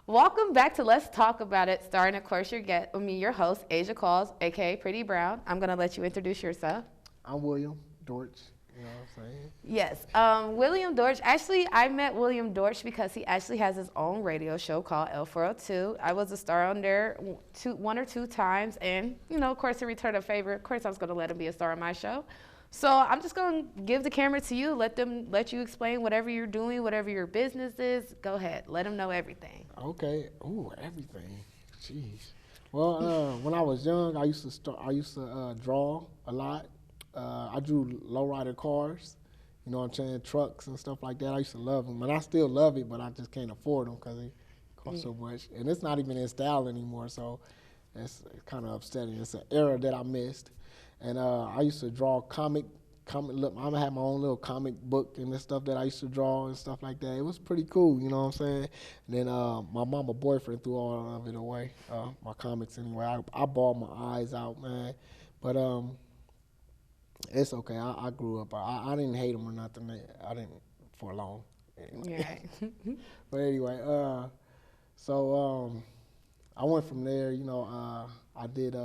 Welcome back to Let's Talk About It, starring, of course, your host, Asia Calls, aka Pretty Brown. I'm gonna let you introduce yourself. I'm William Dortch. You know what I'm saying? Yes, William Dortch. Actually, I met William Dortch because he actually has his own radio show called L402. I was a star on there one or two times, and of course, to return a favor, of course, I was gonna let him be a star on my show. So I'm just gonna give the camera to you. Let you explain whatever you're doing, whatever your business is. Go ahead, let them know everything. Okay. Ooh, everything. Jeez. Well, when I was young, I used to draw a lot. I drew lowrider cars. You know what I'm saying? Trucks and stuff like that. I used to love them, and I still love it, but I just can't afford them because they cost so much. And it's not even in style anymore, so it's kind of upsetting. It's an era that I missed. And I used to draw comic. Look, I had my own little comic book and the stuff that I used to draw and stuff like that. It was pretty cool, you know what I'm saying? And then my mama boyfriend threw all of it away, my comics anyway. I bawled my eyes out, man. But it's okay. I grew up. I didn't hate them or nothing. I didn't for long. Anyway. Yeah. But anyway, so I went from there. I did.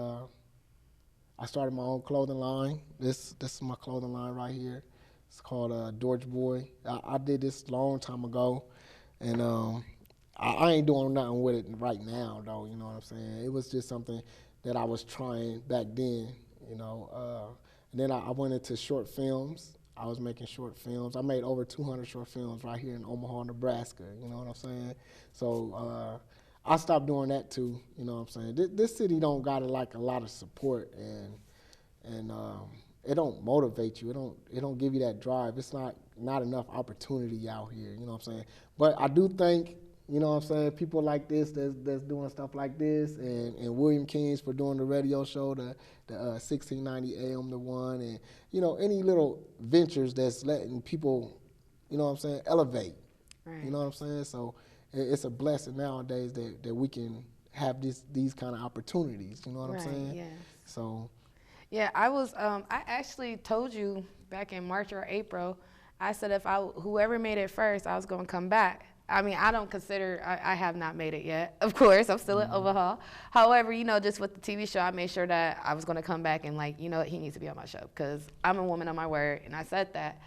I started my own clothing line. This is my clothing line right here. It's called Dortch Boy. I did this a long time ago, and I ain't doing nothing with it right now, though. You know what I'm saying? It was just something that I was trying back then. And then I went into short films. I was making short films. I made over 200 short films right here in Omaha, Nebraska. You know what I'm saying? So I stopped doing that too. You know what I'm saying? This city don't got a lot of support, and it don't motivate you. It don't give you that drive. It's not enough opportunity out here. You know what I'm saying? But I do think, you know what I'm saying, people like this that's doing stuff like this, and William Kings for doing the radio show, the 1690 AM The One, and any little ventures that's letting people, you know what I'm saying, elevate. Right. You know what I'm saying? So it's a blessing nowadays that we can have these kind of opportunities. You know what I'm saying? Yes. So. Yeah, I actually told you back in March or April, I said whoever made it first, I was going to come back. I mean, I don't consider, I have not made it yet. Of course, I'm still at Overhaul. However, just with the TV show, I made sure that I was going to come back and he needs to be on my show because I'm a woman of my word, and I said that.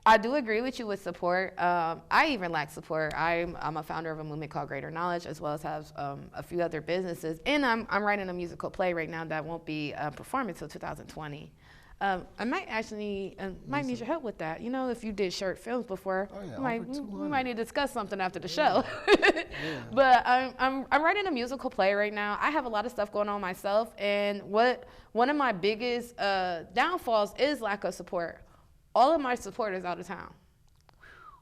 I do agree with you with support. I even lack support. I'm a founder of a movement called Greater Knowledge, as well as have a few other businesses. And I'm writing a musical play right now that won't be performed until 2020. I might actually need your help with that. If you did short films before, we might need to discuss something after the show. Yeah. But I'm writing a musical play right now. I have a lot of stuff going on myself, and one of my biggest downfalls is lack of support. All of my support is out of town.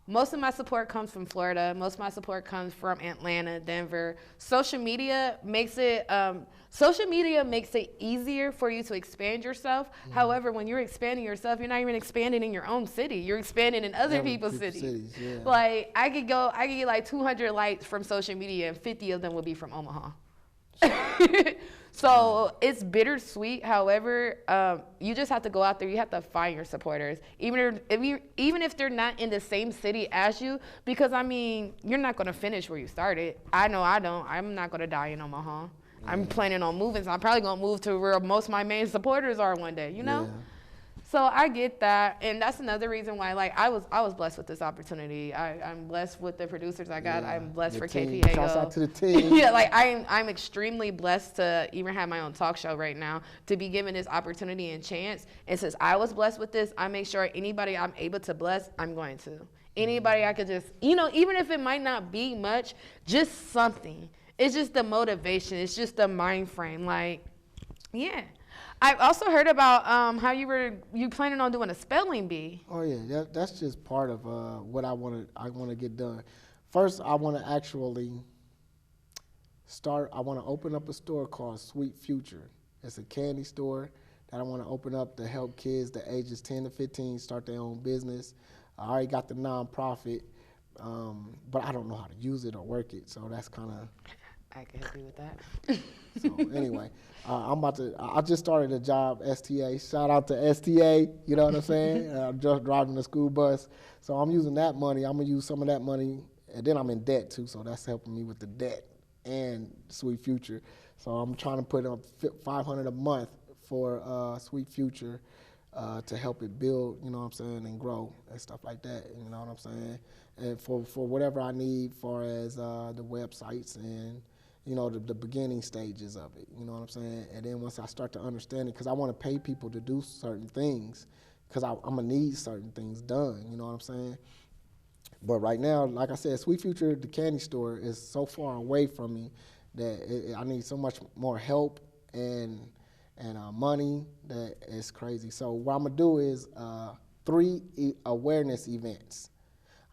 Most of my support comes from Florida. Most of my support comes from Atlanta, Denver. Social media makes it easier for you to expand yourself. Mm-hmm. However, when you're expanding yourself, you're not even expanding in your own city. You're expanding in other people's cities. Yeah. Like I could get like 200 likes from social media, and 50 of them would be from Omaha. So it's bittersweet. However, you just have to go out there. You have to find your supporters, even if they're not in the same city as you. Because you're not going to finish where you started. I know I don't. I'm not going to die in Omaha. Yeah. I'm planning on moving. So I'm probably going to move to where most of my main supporters are one day. Yeah. So I get that, and that's another reason why, I was blessed with this opportunity. I'm blessed with the producers I got. Yeah. I'm blessed for KPAO. Shouts out to the team. Yeah, I'm extremely blessed to even have my own talk show right now, to be given this opportunity and chance. And since I was blessed with this, I make sure anybody I'm able to bless, I'm going to. Anybody I could just, even if it might not be much, just something. It's just the motivation. It's just the mind frame. Yeah. I've also heard about how you planning on doing a spelling bee. Oh yeah, that's just part of what I want to get done. First, I want to actually start. I want to open up a store called Sweet Future. It's a candy store that I want to open up to help kids the ages 10 to 15 start their own business. I already got the nonprofit, but I don't know how to use it or work it, so that's kind of. I can help you with that. So anyway, I just started a job, STA. Shout out to STA, you know what I'm saying? I'm just driving the school bus. So I'm using that money. I'm going to use some of that money and then I'm in debt too, so that's helping me with the debt and Sweet Future. So I'm trying to put up $500 a month for Sweet Future to help it build, you know what I'm saying, and grow and stuff like that. You know what I'm saying? And for whatever I need, far as the websites and the beginning stages of it. You know what I'm saying? And then once I start to understand it, because I want to pay people to do certain things, because I'm gonna need certain things done. You know what I'm saying? But right now, like I said, Sweet Future, the candy store, is so far away from me that I need so much more help and money that it's crazy. So what I'm gonna do is 3 awareness events.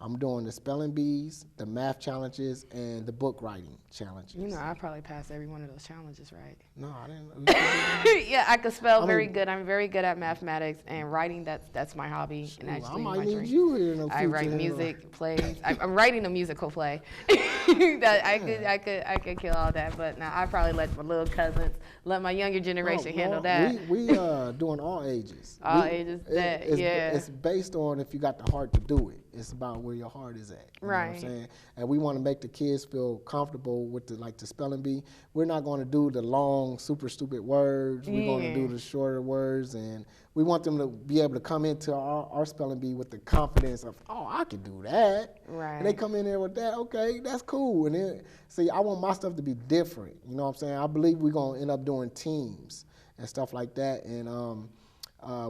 I'm doing the spelling bees, the math challenges, and the book writing challenges. You know, I probably passed every one of those challenges, right? No, I didn't. Yeah, I could spell very good. I'm very good at mathematics and writing. That's my hobby. Shoot, and actually, I might my need dream. you here in the I future. write music, plays. I'm writing a musical play. That I could kill all that, but now I probably let my little cousins, let my younger generation handle that. We doing all ages. All ages. It's based on if you got the heart to do it. It's about where your heart is at. You right. know what I'm saying? And we want to make the kids feel comfortable with the spelling bee. We're not going to do the long, super stupid words. We're going to do the shorter words, and we want them to be able to come into our spelling bee with the confidence of, oh, I can do that. Right. And they come in there with that, okay, that's cool. And then, see, I want my stuff to be different. You know what I'm saying? I believe we're going to end up doing teams and stuff like that. And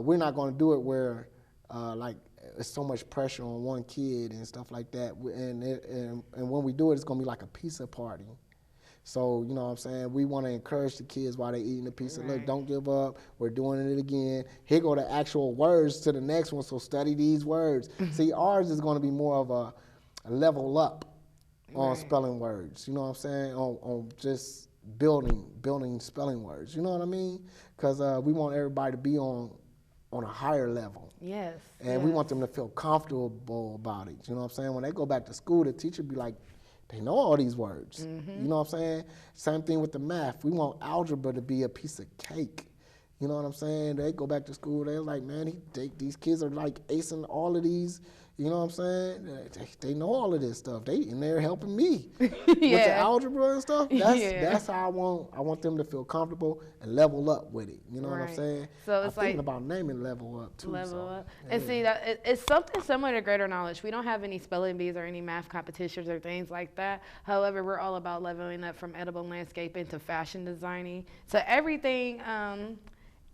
we're not going to do it where, it's so much pressure on one kid and stuff like that. And when we do it, it's going to be like a pizza party. So, you know what I'm saying? We want to encourage the kids while they're eating the pizza. Right. Look, don't give up. We're doing it again. Here go the actual words to the next one, so study these words. See, ours is going to be more of a level up on spelling words. You know what I'm saying? On just building spelling words. You know what I mean? Because we want everybody to be on a higher level. Yes. And we want them to feel comfortable about it. You know what I'm saying? When they go back to school, the teacher be like, they know all these words. Mm-hmm. You know what I'm saying? Same thing with the math. We want algebra to be a piece of cake. You know what I'm saying? They go back to school, they're like, man, these kids are like acing all of these. You know what I'm saying? They know all of this stuff. And they're helping me with the algebra and stuff. That's how I want them to feel comfortable and level up with it. You know what I'm saying? So it's I'm thinking about naming level up too. Level up. Yeah. And see, that it's something similar to Greater Knowledge. We don't have any spelling bees or any math competitions or things like that. However, we're all about leveling up from edible landscaping to fashion designing. So everything.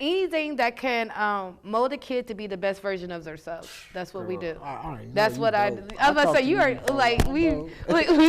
Anything that can mold a kid to be the best version of themselves. That's what we do. That's what I do. I was about to say, you are like, we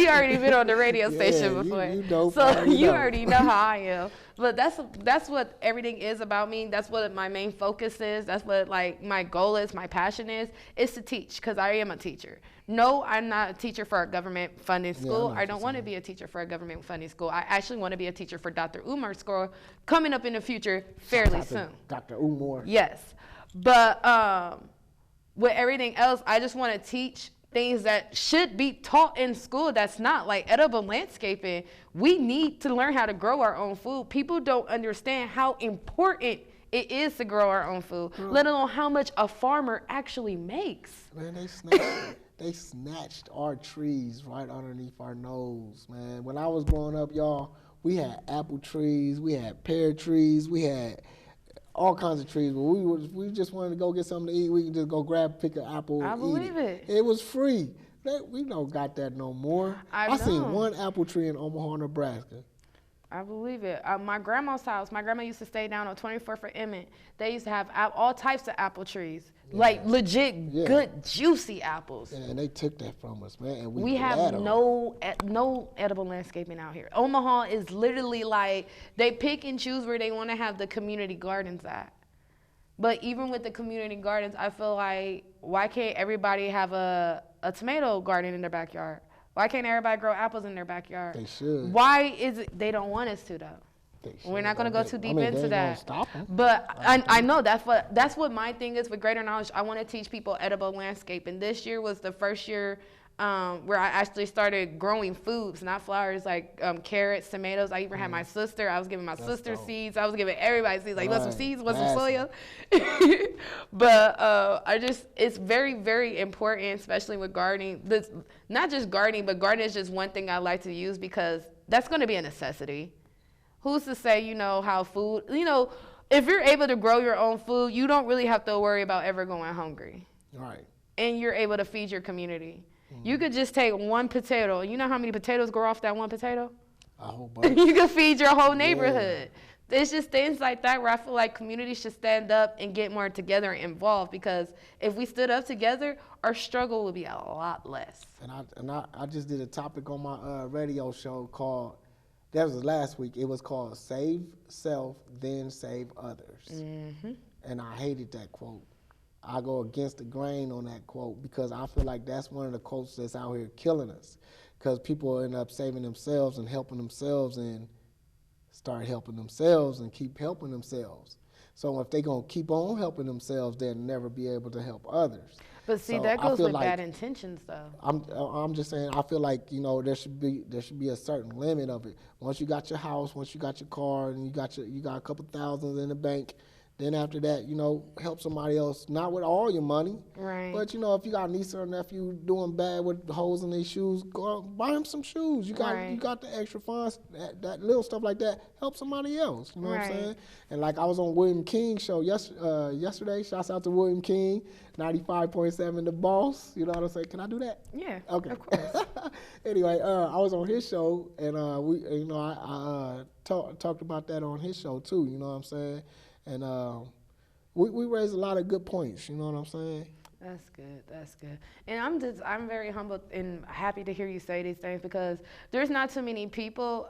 already been on the radio station before. So you already know how I am. But that's what everything is about me. That's what my main focus is. That's what my goal is, my passion is to teach, because I am a teacher. No, I'm not a teacher for a government funding school. I don't want to be a teacher for a government funding school. I actually want to be a teacher for Dr. Umar's school coming up in the future fairly soon. Dr. Umar. Yes. But with everything else, I just want to teach things that should be taught in school that's not, like edible landscaping. We need to learn how to grow our own food. People don't understand how important it is to grow our own food, let alone how much a farmer actually makes. Man, they snatched our trees right underneath our nose, man. When I was growing up, y'all, we had apple trees, we had pear trees, we had all kinds of trees. But we just wanted to go get something to eat. We could just go pick an apple. I believe it. It was free. We don't got that no more. I seen one apple tree in Omaha, Nebraska. I believe it. My grandma's house, my grandma used to stay down on 24th for Emmett. They used to have all types of apple trees, like legit good, juicy apples. Yeah, and they took that from us, man. And we have no edible landscaping out here. Omaha is literally like, they pick and choose where they want to have the community gardens at. But even with the community gardens, I feel like, why can't everybody have a tomato garden in their backyard? Why can't everybody grow apples in their backyard? They should. Why is it they don't want us to, though? We're not going to go too deep into that. Stop them. But I know that's what my thing is with Greater Knowledge. I want to teach people edible landscape. And this year was the first year where I actually started growing foods, not flowers, like carrots, tomatoes. I even had my sister. I was giving my sister seeds. I was giving everybody seeds. Like, you want some seeds? You want some soya? But it's very, very important, especially with gardening. Not just gardening, but gardening is just one thing I like to use because that's going to be a necessity. Who's to say, how food, if you're able to grow your own food, you don't really have to worry about ever going hungry. Right. And you're able to feed your community. You could just take one potato. You know how many potatoes grow off that one potato? A whole bunch. You can feed your whole neighborhood. Yeah. It's just things like that where I feel like communities should stand up and get more together and involved, because if we stood up together, our struggle would be a lot less. And I just did a topic on my radio show called, that was last week, it was called Save Self, Then Save Others. Mm-hmm. And I hated that quote. I go against the grain on that quote because I feel like that's one of the quotes that's out here killing us, because people end up saving themselves and helping themselves and start helping themselves and keep helping themselves. So if they're going to keep on helping themselves, they'll never be able to help others. But see, so that goes with bad intentions, though. I'm just saying, I feel like, there should be a certain limit of it. Once you got your house, once you got your car, and you got a couple thousands in the bank, then after that, help somebody else, not with all your money. Right. But, if you got a niece or nephew doing bad with holes in their shoes, go out, buy them some shoes. You got the extra funds, that little stuff like that, help somebody else. You know what I'm saying? And like I was on William King's show yesterday. Shouts out to William King, 95.7 The Boss. You know what I'm saying? Can I do that? Yeah, okay. Of course. Anyway, I was on his show, and I talked about that on his show too. You know what I'm saying? And we raised a lot of good points, you know what I'm saying? That's good. And I'm very humbled and happy to hear you say these things, because there's not too many people.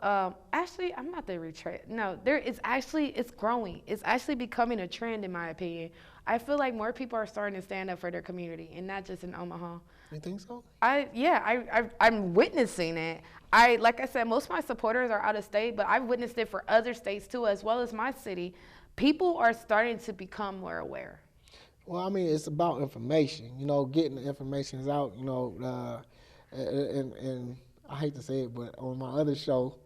Actually, I'm not the retreat. No, it's growing. It's actually becoming a trend, in my opinion. I feel like more people are starting to stand up for their community, and not just in Omaha. You think so? I'm witnessing it. Like I said, most of my supporters are out of state, but I've witnessed it for other states too, as well as my city. People are starting to become more aware. Well, I mean, it's about information, getting the information out, and I hate to say it, but on my other show,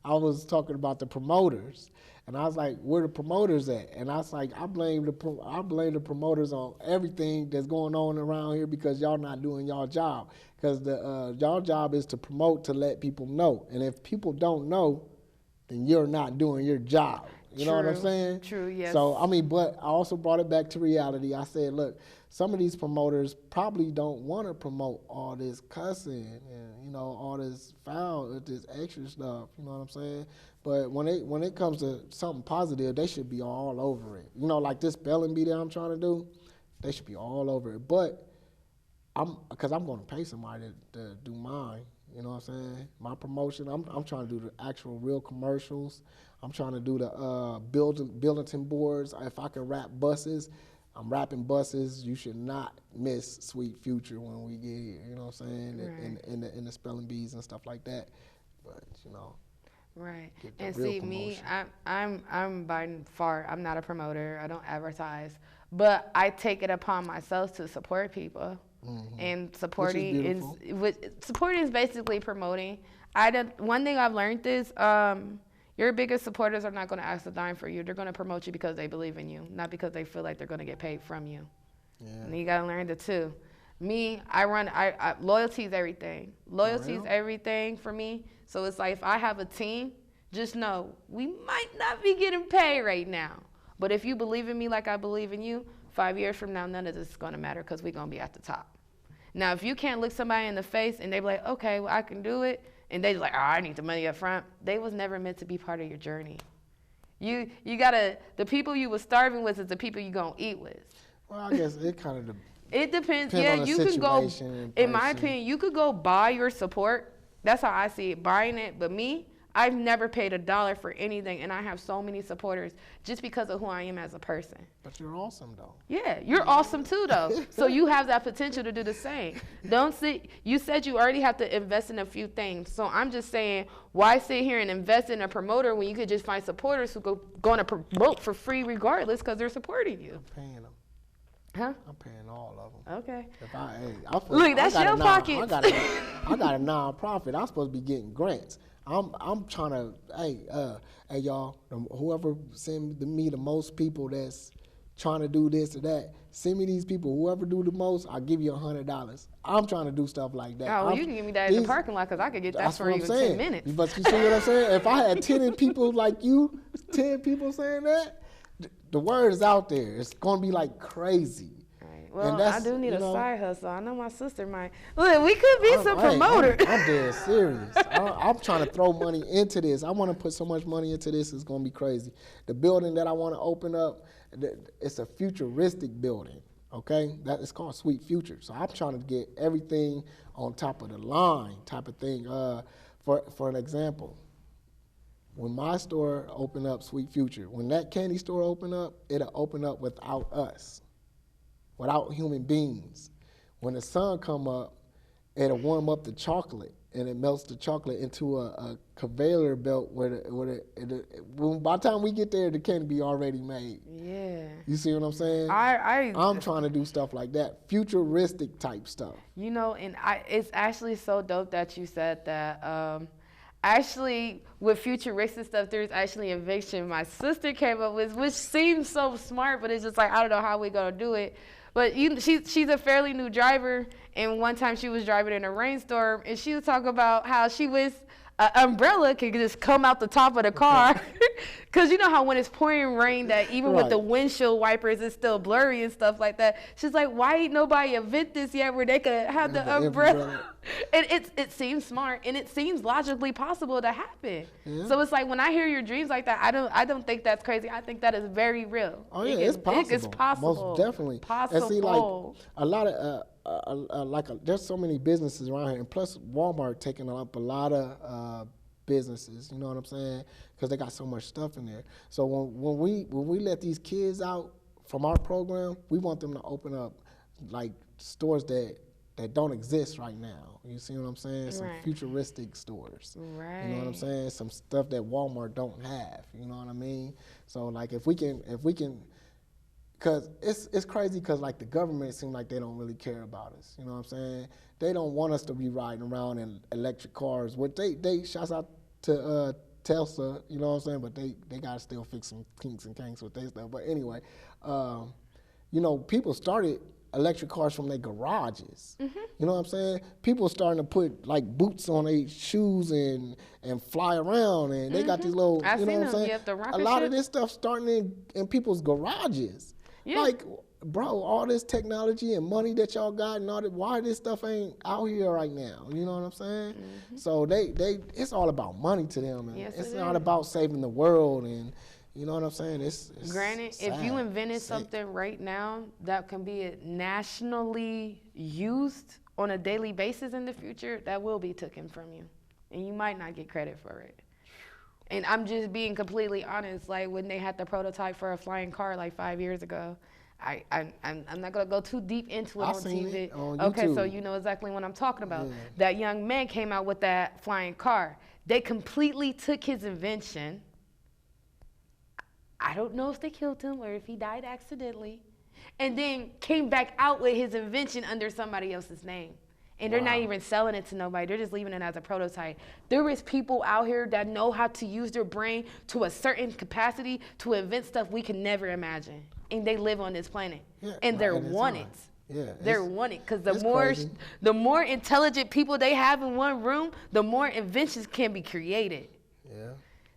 I was talking about the promoters, and I was like, where the promoters at? And I was like, I blame the promoters on everything that's going on around here, because y'all not doing y'all job, because y'all job is to promote, to let people know, and if people don't know, then you're not doing your job. You know what I'm saying? True, yes. So, but I also brought it back to reality. I said, look, some of these promoters probably don't want to promote all this cussing and, all this foul, this extra stuff, you know what I'm saying? But when it comes to something positive, they should be all over it. Like this spelling bee that I'm trying to do, they should be all over it. But because I'm going to pay somebody to do mine. You know what I'm saying? My promotion, I'm trying to do the actual real commercials. I'm trying to do the bulletin boards. If I can wrap buses, I'm wrapping buses. You should not miss Sweet Future when we get here. You know what I'm saying? Right. In the spelling bees and stuff like that. But Right. And see, promotion. Me, I'm by far, I'm not a promoter. I don't advertise, but I take it upon myself to support people. Mm-hmm. And supporting is basically promoting. One thing I've learned is your biggest supporters are not going to ask a dime for you. They're going to promote you because they believe in you, not because they feel like they're going to get paid from you. Yeah. And you got to learn the two. Me, loyalty is everything. Loyalty is everything for me. So it's like if I have a team, just know we might not be getting paid right now. But if you believe in me like I believe in you, 5 years from now, none of this is going to matter because we're going to be at the top. Now, if you can't look somebody in the face and they be like, okay, well, I can do it, and they just like, I need the money up front, they was never meant to be part of your journey. You gotta, the people you was starving with is the people you gonna eat with. Well, I guess it kind of it depends. Yeah, you can go, in my opinion, you could go buy your support. That's how I see it, buying it. But me, I've never paid $1 for anything, and I have so many supporters just because of who I am as a person. But you're awesome, though. Yeah, you're awesome too, though. So you have that potential to do the same. You said you already have to invest in a few things. So I'm just saying, why sit here and invest in a promoter when you could just find supporters who going to promote for free regardless because they're supporting you? Paying them. Huh? I'm paying all of them. Okay. If I Look, that's your pockets. I got a nonprofit. I'm supposed to be getting grants. I'm trying to. Hey y'all, whoever send me the most people that's trying to do this or that, send me these people. Whoever do the most, I'll give you $100. I'm trying to do stuff like that. Oh, well, you can give me that in the parking lot because I could get that for you in 10 minutes. But you see what I'm saying? If I had 10 people like you, 10 people saying that, the word is out there. It's going to be like crazy. Right. Well, I do need a side hustle. I know my sister might. Look, we could be some promoters. I'm dead serious. I'm trying to throw money into this. I want to put so much money into this. It's going to be crazy. The building that I want to open up, it's a futuristic building. Okay, that is called Sweet Future. So I'm trying to get everything on top of the line, type of thing. For an example, when my store opened up, Sweet Future, when that candy store opened up, it'll open up without us, without human beings. When the sun come up, it'll warm up the chocolate, and it melts the chocolate into a conveyor belt by the time we get there, the candy be already made. Yeah. You see what I'm saying? I'm trying to do stuff like that, futuristic type stuff. You know, and it's actually so dope that you said that. Actually, with futuristic stuff, there's actually an invention my sister came up with, which seems so smart, but it's just like, I don't know how we're going to do it. But she's a fairly new driver, and one time she was driving in a rainstorm, and she was talking about how she wished an umbrella could just come out the top of the car. Because you know how when it's pouring rain, that even with the windshield wipers, it's still blurry and stuff like that. She's like, why ain't nobody invent this yet where they could have the umbrella? And it seems smart, and it seems logically possible to happen. Yeah. So it's like, when I hear your dreams like that, I don't think that's crazy. I think that is very real. Oh, yeah, it's possible. It's possible. Most definitely. Possible. And see, like, a lot of, there's so many businesses around here, and plus Walmart taking up a lot of businesses, you know what I'm saying? Because they got so much stuff in there. So when we let these kids out from our program, we want them to open up like stores that don't exist right now. You see what I'm saying? Some futuristic stores. Right. You know what I'm saying? Some stuff that Walmart don't have. You know what I mean? So like if we can, cause it's crazy, cause like the government seems like they don't really care about us. You know what I'm saying? They don't want us to be riding around in electric cars. What they shouts out to Tesla, you know what I'm saying? But they gotta still fix some kinks and kinks with their stuff. But anyway, you know, people started electric cars from their garages. Mm-hmm. You know what I'm saying? People starting to put like boots on their shoes and fly around, and they got these little, you know what I'm saying? Yep, a lot of this stuff starting in people's garages. Yeah. Like, bro, all this technology and money that y'all got and all that, why this stuff ain't out here right now? You know what I'm saying? Mm-hmm. So they it's all about money to them, and it's not about saving the world, and you know what I'm saying? It's granted, sad, if you invented something right now that can be nationally used on a daily basis in the future, that will be taken from you, and you might not get credit for it. And I'm just being completely honest. Like when they had the prototype for a flying car like 5 years ago, I'm not gonna go too deep into it on TV. On okay, so you know exactly what I'm talking about. Yeah. That young man came out with that flying car. They completely took his invention. I don't know if they killed him or if he died accidentally, and then came back out with his invention under somebody else's name. And they're not even selling it to nobody. They're just leaving it as a prototype. There is people out here that know how to use their brain to a certain capacity to invent stuff we can never imagine. And they live on this planet. Yeah, and they're wanted. Yeah, they're wanted because the more intelligent people they have in one room, the more inventions can be created. Yeah.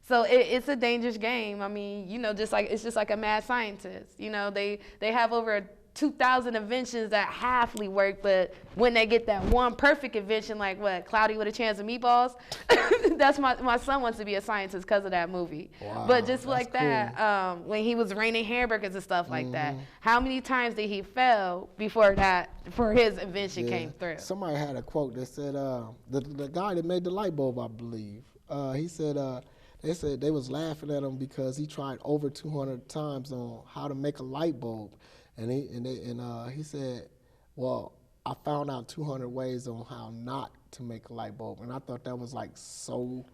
So it's a dangerous game. I mean, you know, it's just like a mad scientist. You know, they have over 2,000 inventions that halfly work, but when they get that one perfect invention, like what, Cloudy with a Chance of Meatballs, that's my son wants to be a scientist because of that movie. Wow, but just like cool. that, when he was raining hamburgers and stuff like that, how many times did he fail before his invention came through? Somebody had a quote that said, the guy that made the light bulb, I believe, he said, they said they was laughing at him because he tried over 200 times on how to make a light bulb. And he said, well, I found out 200 ways on how not to make a light bulb. And I thought that was like so,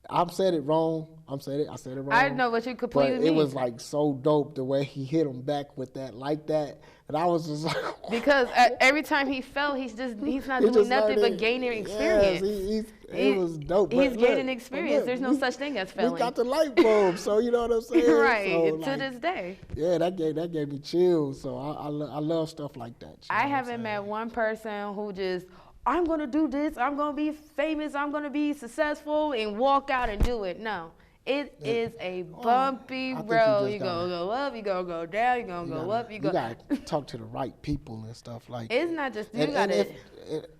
I said it wrong. I said it wrong. I know what you completely But mean. it was like so dope the way he hit him back with that like that, and I was just like. Because every time he fell, he's not He doing just nothing but learned it. gaining experience. Yes, it was dope. He's But gaining look, experience. There's no such thing as failing. We got the light bulb, so you know what I'm saying. Right, So, to this day. Yeah, that gave me chills. So I love stuff like that. I haven't met one person who just, I'm gonna do this, I'm gonna be famous, I'm gonna be successful, and walk out and do it. No. It is a bumpy road. You're going to go up, you're going to go down, you're going to go up. You got to talk to the right people and stuff like that. It's not just, you got to.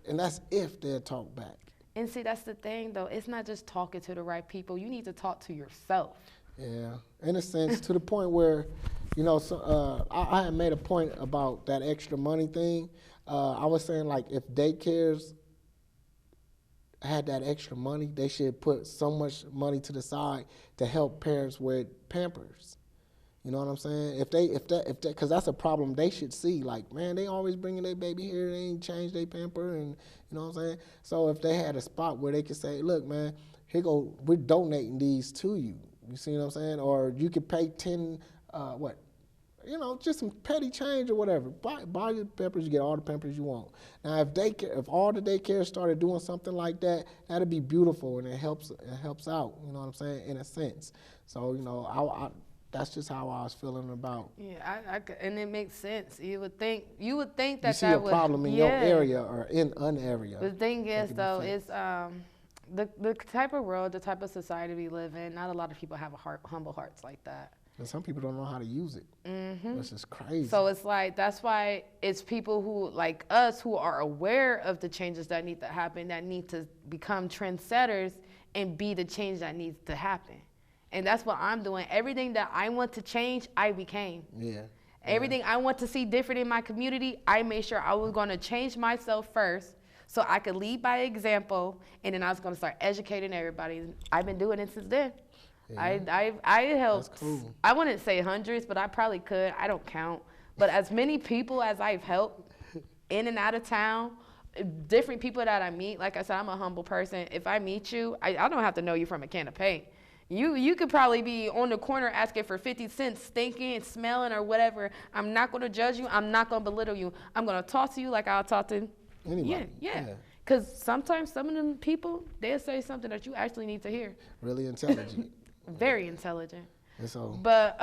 And that's if they'll talk back. And see, that's the thing, though. It's not just talking to the right people. You need to talk to yourself. Yeah, in a sense, to the point where, you know, so, I had made a point about that extra money thing. I was saying, like, if daycares had that extra money, they should put so much money to the side to help parents with Pampers. You know what I'm saying? If that, because that's a problem they should see. Like, man, they always bringing their baby here, they ain't changed their pamper, and you know what I'm saying? So if they had a spot where they could say, look, man, here go, we're donating these to you. You see what I'm saying? Or you could pay 10, you know, just some petty change or whatever. Buy your Pampers, you get all the Pampers you want. Now, if all the daycares started doing something like that, that'd be beautiful, and it helps out. You know what I'm saying? In a sense. So, you know, that's just how I was feeling about. Yeah, and it makes sense. You would think that you see a problem in your area or in an area. The thing is, though, is the type of world, the type of society we live in. Not a lot of people have humble hearts like that. And some people don't know how to use it. Mm-hmm. That's just crazy. So it's like, that's why it's people who, like us, who are aware of the changes that need to happen, that need to become trendsetters and be the change that needs to happen. And that's what I'm doing. Everything that I want to change, I became. Yeah. Everything I want to see different in my community, I made sure I was going to change myself first so I could lead by example, and then I was going to start educating everybody. I've been doing it since then. Yeah. I helped, cool. I wouldn't say hundreds, but I probably could. I don't count. But as many people as I've helped in and out of town, different people that I meet, like I said, I'm a humble person. If I meet you, I don't have to know you from a can of paint. You could probably be on the corner asking for 50 cents, stinking, smelling, or whatever. I'm not going to judge you. I'm not going to belittle you. I'm going to talk to you like I'll talk to anybody. Yeah. Because sometimes some of them people, they'll say something that you actually need to hear. Really intelligent. Very intelligent. So. But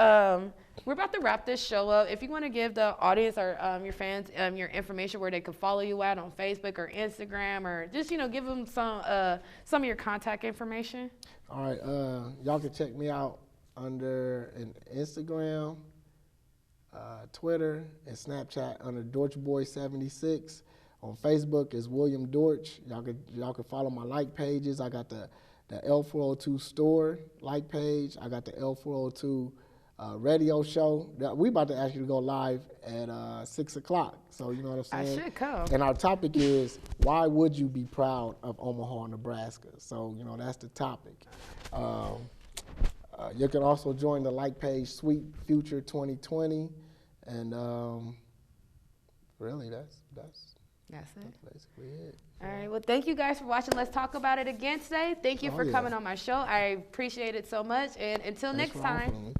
we're about to wrap this show up. If you want to give the audience or your fans your information where they can follow you at on Facebook or Instagram, or just, you know, give them some of your contact information. All right. Y'all can check me out under an Instagram, Twitter, and Snapchat under DorchBoy76. On Facebook is William Dortch. Y'all can follow my like pages. I got the L402 store like page. I got the L402 radio show. We about to actually go live at 6 o'clock. So you know what I'm saying? I should come. And our topic is, why would you be proud of Omaha, Nebraska? So, you know, that's the topic. You can also join the like page, Sweet Future 2020. And really, that's basically it. All right. Well, thank you guys for watching Let's Talk About It again today. Thank you for coming on my show. I appreciate it so much. And until next time.